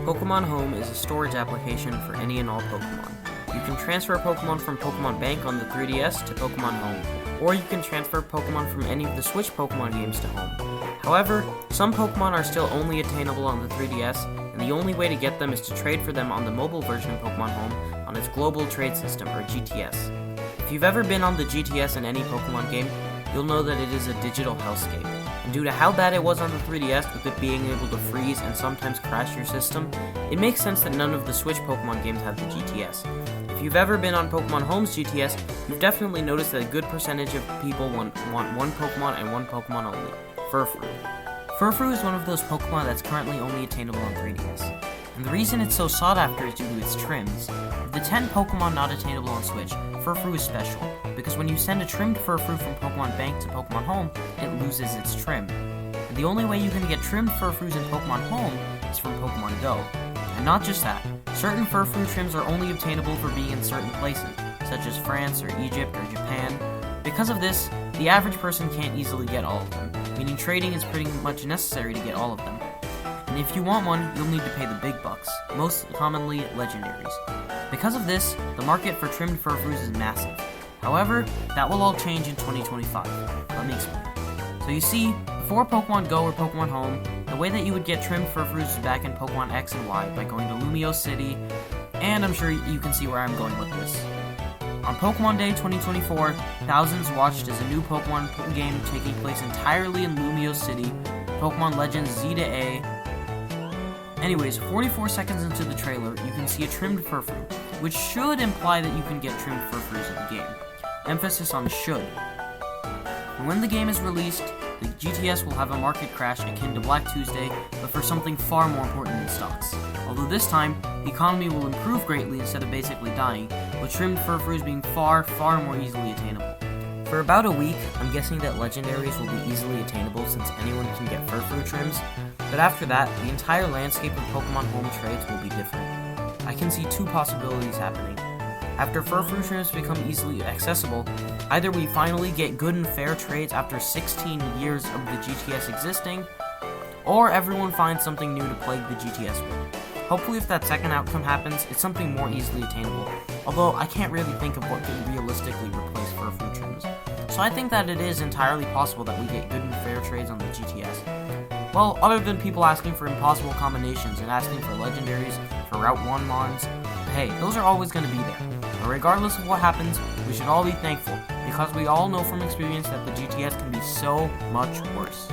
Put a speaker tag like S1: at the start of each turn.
S1: Pokemon Home is a storage application for any and all Pokemon. You can transfer Pokemon from Pokemon Bank on the 3DS to Pokemon Home, or you can transfer Pokemon from any of the Switch Pokemon games to Home. However, some Pokemon are still only attainable on the 3DS, and the only way to get them is to trade for them on the mobile version of Pokemon Home on its Global Trade System, or GTS. If you've ever been on the GTS in any Pokemon game, you'll know that it is a digital hellscape. And due to how bad it was on the 3DS, with it being able to freeze and sometimes crash your system, it makes sense that none of the Switch Pokemon games have the GTS. If you've ever been on Pokemon Home's GTS, you've definitely noticed that a good percentage of people want one Pokemon and one Pokemon only, Furfrou. Furfrou is one of those Pokemon that's currently only attainable on 3DS. And the reason it's so sought after is due to its trims. Of the 10 Pokemon not attainable on Switch, Furfrou is special, because when you send a trimmed Furfrou from Pokemon Bank to Pokemon Home, it loses its trim. And the only way you can get trimmed Furfrous in Pokemon Home is from Pokemon Go. And not just that, certain Furfrou trims are only obtainable for being in certain places, such as France or Egypt or Japan. Because of this, the average person can't easily get all of them, meaning trading is pretty much necessary to get all of them. And if you want one, you'll need to pay the big bucks, most commonly legendaries. Because of this, the market for trimmed Furfrous is massive. However, that will all change in 2025. Let me explain. So you see, before Pokemon Go or Pokemon Home, the way that you would get trimmed Furfrous is back in Pokemon X and Y by going to Lumio City, and I'm sure you can see where I'm going with this. On Pokemon Day 2024, thousands watched as a new Pokemon game taking place entirely in Lumio City, Pokemon Legends Z to A. Anyways, 44 seconds into the trailer, you can see a trimmed Furfrou, which should imply that you can get trimmed Furfrous in the game. Emphasis on should. And when the game is released, the GTS will have a market crash akin to Black Tuesday, but for something far more important than stocks. Although this time, the economy will improve greatly instead of basically dying, with trimmed Furfrous being far more easily attainable. For about a week, I'm guessing that legendaries will be easily attainable since anyone can get Furfrou trims, but after that, the entire landscape of Pokemon Home trades will be different. I can see two possibilities happening. After Furfrou trims become easily accessible, either we finally get good and fair trades after 16 years of the GTS existing, or everyone finds something new to plague the GTS with. Hopefully if that second outcome happens, it's something more easily attainable, although I can't really think of what could realistically replace Furfrou trims. So I think that it is entirely possible that we get good and fair trades on the GTS. Well, other than people asking for impossible combinations and asking for legendaries, for Route 1 mons, hey, those are always going to be there. But regardless of what happens, we should all be thankful, because we all know from experience that the GTS can be so much worse.